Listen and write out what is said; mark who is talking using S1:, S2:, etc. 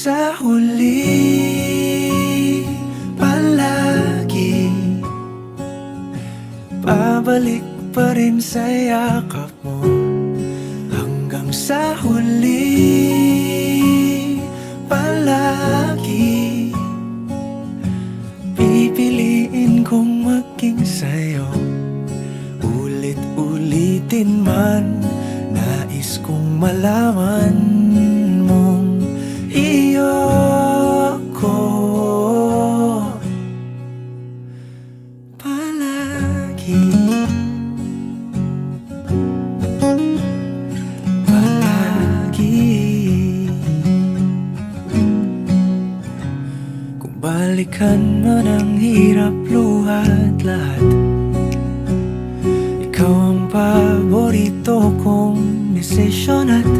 S1: sa huli, palagi babalik pa rin sa yakap mo. Hanggang sa huli, palagi pipiliin kong maging sa'yo. Ulit-ulitin man, nais kong malaman mong iyo ko palagi. Palagi. Kung balikan man ang hirap, luhat lahat, ikaw ang paborito kong desisyon at